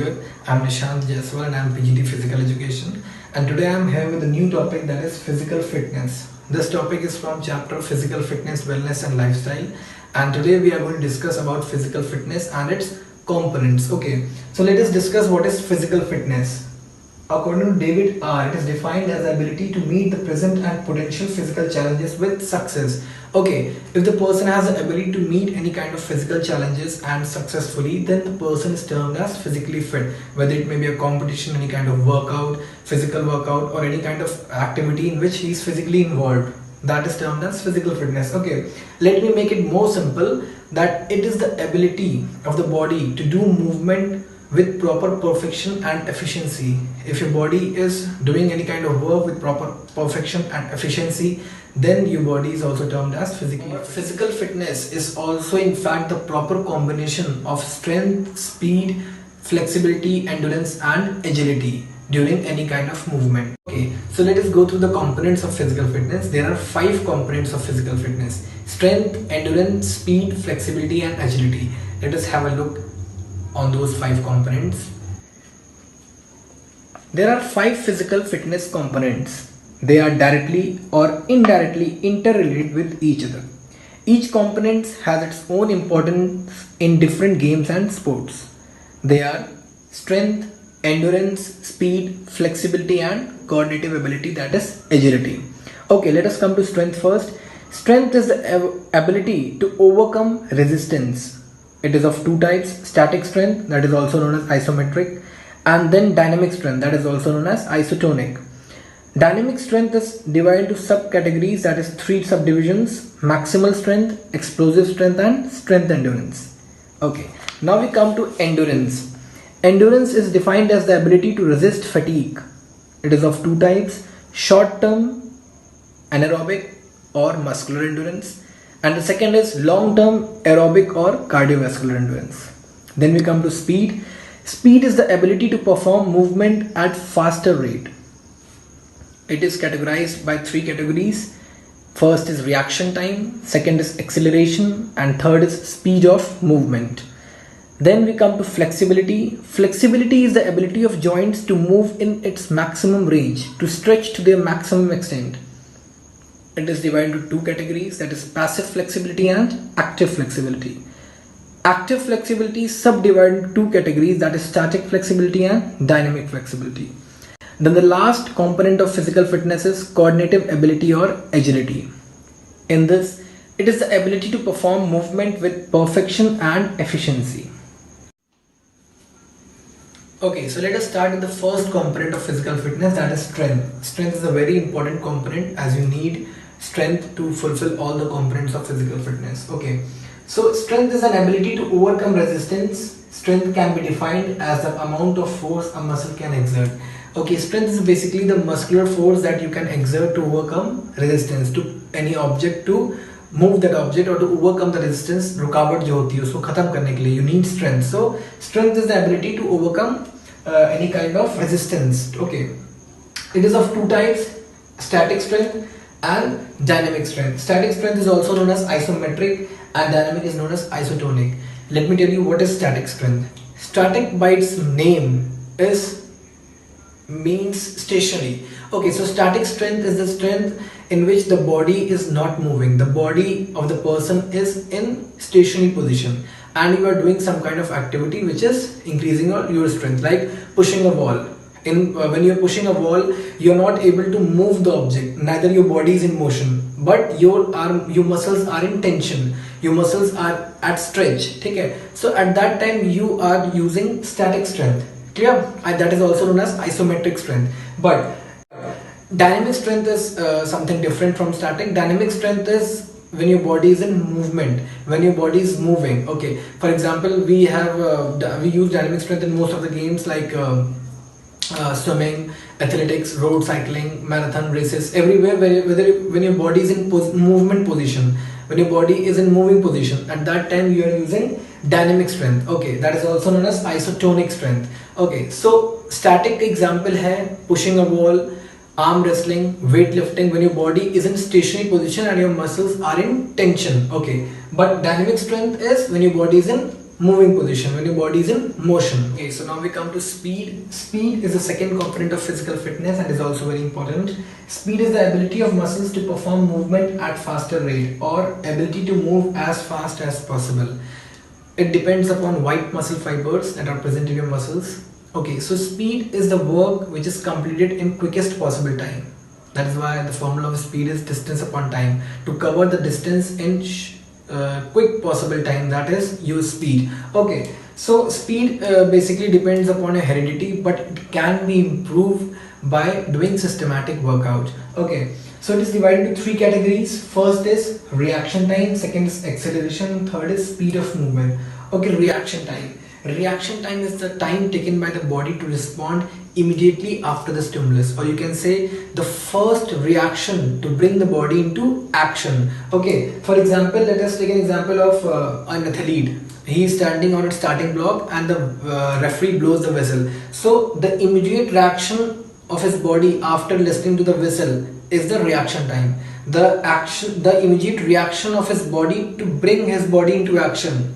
good. I'm Nishant Jaiswal and I'm PGT Physical Education. And today I'm here with a new topic, that is physical fitness. This topic is from chapter Physical Fitness, Wellness and Lifestyle. And today we are going to discuss about physical fitness and its components. Okay, so let us discuss what is physical fitness. According to David R., it is defined as the ability to meet the present and potential physical challenges with success. Okay, if the person has the ability to meet any kind of physical challenges and successfully, then the person is termed as physically fit. Whether it may be a competition, any kind of workout, physical workout, or any kind of activity in which he is physically involved, that is termed as physical fitness. Okay, let me make it more simple, that it is the ability of the body to do movement with proper perfection and efficiency. If your body is doing any kind of work with proper perfection and efficiency, then your body is also termed as physically fit. Physical fitness is also in fact the proper combination of strength, speed, flexibility, endurance and agility during any kind of movement. Okay, so let us go through the components of physical fitness. There are 5 components of physical fitness: strength, endurance, speed, flexibility and agility. Let us have a look on those 5 components. There are 5 physical fitness components. They are directly or indirectly interrelated with each other. Each component has its own importance in different games and sports. They are strength, endurance, speed, flexibility and coordinative ability, that is agility. Okay, let us come to strength first. Strength is the ability to overcome resistance. It is of 2 types: static strength, that is also known as isometric, and then dynamic strength, that is also known as isotonic. Dynamic strength is divided into subcategories, that is 3 subdivisions: maximal strength, explosive strength and strength endurance. Okay, now we come to endurance. Endurance is defined as the ability to resist fatigue. It is of 2 types: short-term anaerobic or muscular endurance, and the second is long-term aerobic or cardiovascular endurance. Then we come to speed. Speed is the ability to perform movement at faster rate. It is categorized by 3 categories. First is reaction time, second is acceleration, and third is speed of movement. Then we come to flexibility. Flexibility is the ability of joints to move in its maximum range, to stretch to their maximum extent. It is divided into 2 categories, that is passive flexibility and active flexibility. Active flexibility is subdivided into 2 categories, that is static flexibility and dynamic flexibility. Then the last component of physical fitness is coordinative ability or agility. In this, it is the ability to perform movement with perfection and efficiency. Okay, so let us start with the first component of physical fitness, that is strength. Strength is a very important component, as you need strength to fulfill all the components of physical fitness. Okay, so strength is an ability to overcome resistance. Strength can be defined as the amount of force a muscle can exert. Okay, strength is basically the muscular force that you can exert to overcome resistance to any object, to move that object or to overcome the resistance. रुकावट जो होती है उसको खत्म करने के लिए you need strength. So strength is the ability to overcome any kind of resistance. Okay, it is of 2 types: static strength and dynamic strength. Static strength is also known as isometric and dynamic is known as isotonic. Let me tell you what is static strength. Static by its name means stationary. Okay, so static strength is the strength in which the body is not moving. The body of the person is in stationary position and you are doing some kind of activity which is increasing your strength, like pushing a wall. When you are pushing a wall, you are not able to move the object, neither your body is in motion, but your muscles are in tension, your muscles are at stretch. Okay, so at that time you are using static strength. Clear? That is also known as isometric strength. But dynamic strength is something different from static. Dynamic strength is when your body is in movement, when your body is moving. Okay, for example, we use dynamic strength in most of the games, like swimming, athletics, road cycling, marathon races, everywhere when your body is in movement position, when your body is in moving position, at that time you are using dynamic strength. Okay, that is also known as isotonic strength. Okay, so static example hai pushing a wall, arm wrestling, weightlifting, when your body is in stationary position and your muscles are in tension. Okay, but dynamic strength is when your body is in moving position, when your body is in motion. Okay, so now we come to speed. Speed is the second component of physical fitness and is also very important. Speed is the ability of muscles to perform movement at faster rate, or ability to move as fast as possible. It depends upon white muscle fibers that are present in your muscles. Okay, so speed is the work which is completed in quickest possible time. That is why the formula of speed is distance upon time. To cover the distance in quick possible time, that is use speed. Okay, so speed basically depends upon a heredity, but it can be improved by doing systematic workout. Okay, so it is divided into three categories. First is reaction time, second is acceleration, third is speed of movement. Okay, reaction time. Reaction time is the time taken by the body to respond immediately after the stimulus, or you can say the first reaction to bring the body into action. Okay, for example, let us take an example of an athlete. He is standing on a starting block and the referee blows the whistle. So the immediate reaction of his body after listening to the whistle is the reaction time. The immediate reaction of his body to bring his body into action,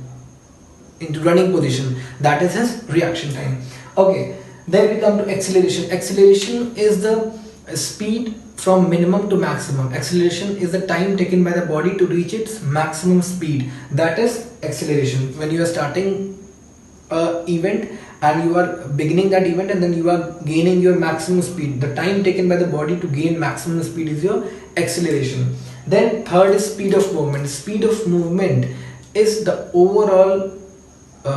into running position, that is his reaction time. Okay, then we come to acceleration. Acceleration is the speed from minimum to maximum. Acceleration is the time taken by the body to reach its maximum speed, that is acceleration. When you are starting an event and you are beginning that event and then you are gaining your maximum speed, the time taken by the body to gain maximum speed is your acceleration. Then third is speed of movement. Speed of movement is the overall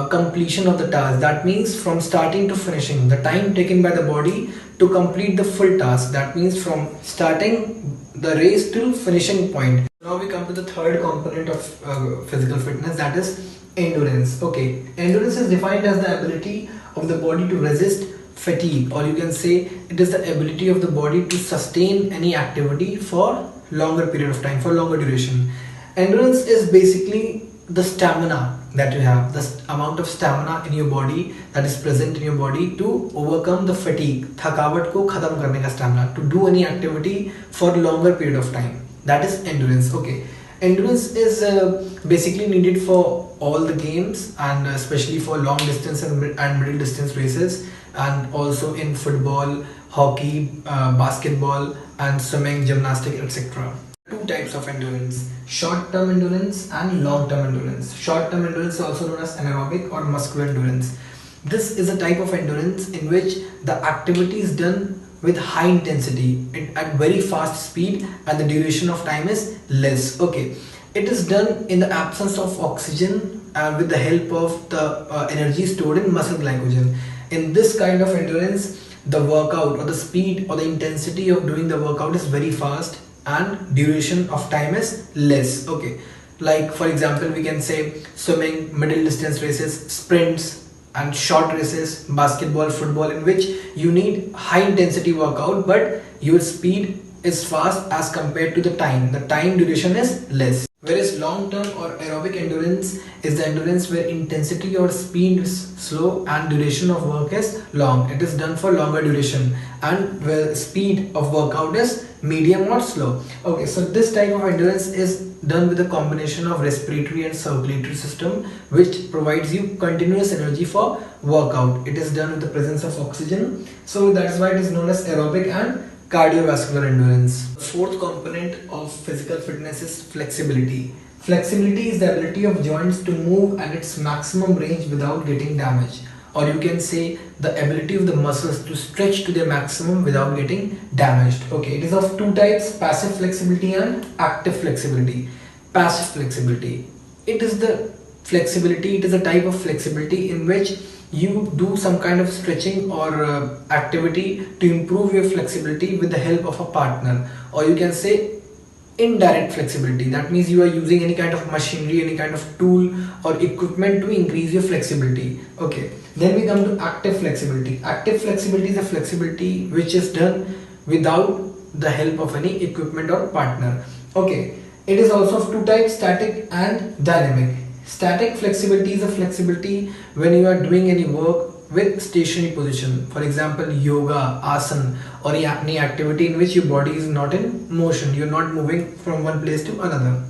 completion of the task. That means from starting to finishing, the time taken by the body to complete the full task. That means from starting the race till finishing point. Now we come to the third component of physical fitness, that is endurance. Okay, endurance is defined as the ability of the body to resist fatigue, or you can say it is the ability of the body to sustain any activity for longer period of time, for longer duration. Endurance is basically the stamina that you have, the amount of stamina in your body that is present in your body to overcome the fatigue, थकावट को खत्म करने का stamina, to do any activity for longer period of time. That is endurance. Okay, endurance is basically needed for all the games, and especially for long distance and middle distance races, and also in football, hockey, basketball, and swimming, gymnastics, etc. Two types of endurance: short-term endurance and long-term endurance. Short-term endurance is also known as anaerobic or muscular endurance. This is a type of endurance in which the activity is done with high intensity at very fast speed and the duration of time is less. Okay, it is done in the absence of oxygen and with the help of the energy stored in muscle glycogen. In this kind of endurance, the workout or the speed or the intensity of doing the workout is very fast and duration of time is less. Okay, like for example, we can say swimming, middle distance races, sprints, and short races, basketball, football, in which you need high intensity workout but your speed is fast as compared to the time duration is less. Whereas long term or aerobic endurance is the endurance where intensity or speed is slow and duration of work is long. It is done for longer duration, and where speed of workout is medium or slow. Okay, so this type of endurance is done with a combination of respiratory and circulatory system, which provides you continuous energy for workout. It is done with the presence of oxygen, so that's why it is known as aerobic and cardiovascular endurance. The fourth component of physical fitness is flexibility. Flexibility is the ability of joints to move at its maximum range without getting damaged, or you can say the ability of the muscles to stretch to their maximum without getting damaged. Okay, it is of two types: passive flexibility and active flexibility. Passive flexibility, it is a type of flexibility in which you do some kind of stretching or activity to improve your flexibility with the help of a partner, or you can say indirect flexibility. That means you are using any kind of machinery, any kind of tool or equipment to increase your flexibility. Okay, then we come to active flexibility. Active flexibility is a flexibility which is done without the help of any equipment or partner. Okay, it is also of two types: static and dynamic. Static flexibility is a flexibility when you are doing any work with stationary position. For example, yoga, asana, or any activity in which your body is not in motion. You are not moving from one place to another.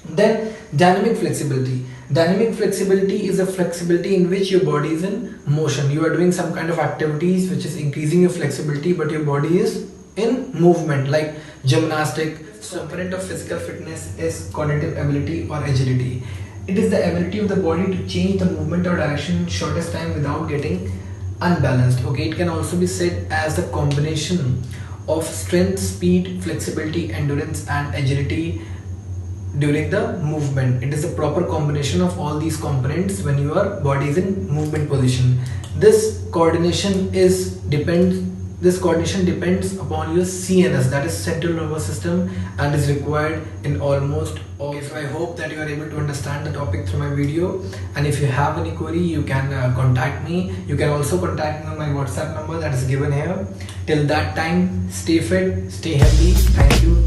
Then dynamic flexibility. Dynamic flexibility is a flexibility in which your body is in motion. You are doing some kind of activities which is increasing your flexibility, but your body is in movement, like gymnastic. So component of physical fitness is cognitive ability or agility. It is the ability of the body to change the movement or direction in shortest time without getting unbalanced. Okay, it can also be said as the combination of strength, speed, flexibility, endurance, and agility during the movement. It is a proper combination of all these components when your body is in movement position. This coordination depends upon your CNS, that is central nervous system, and is required in almost all. So I hope that you are able to understand the topic through my video, and if you have any query you can contact me. You can also contact me on my WhatsApp number that is given here. Till that time, stay fit, stay healthy. Thank you.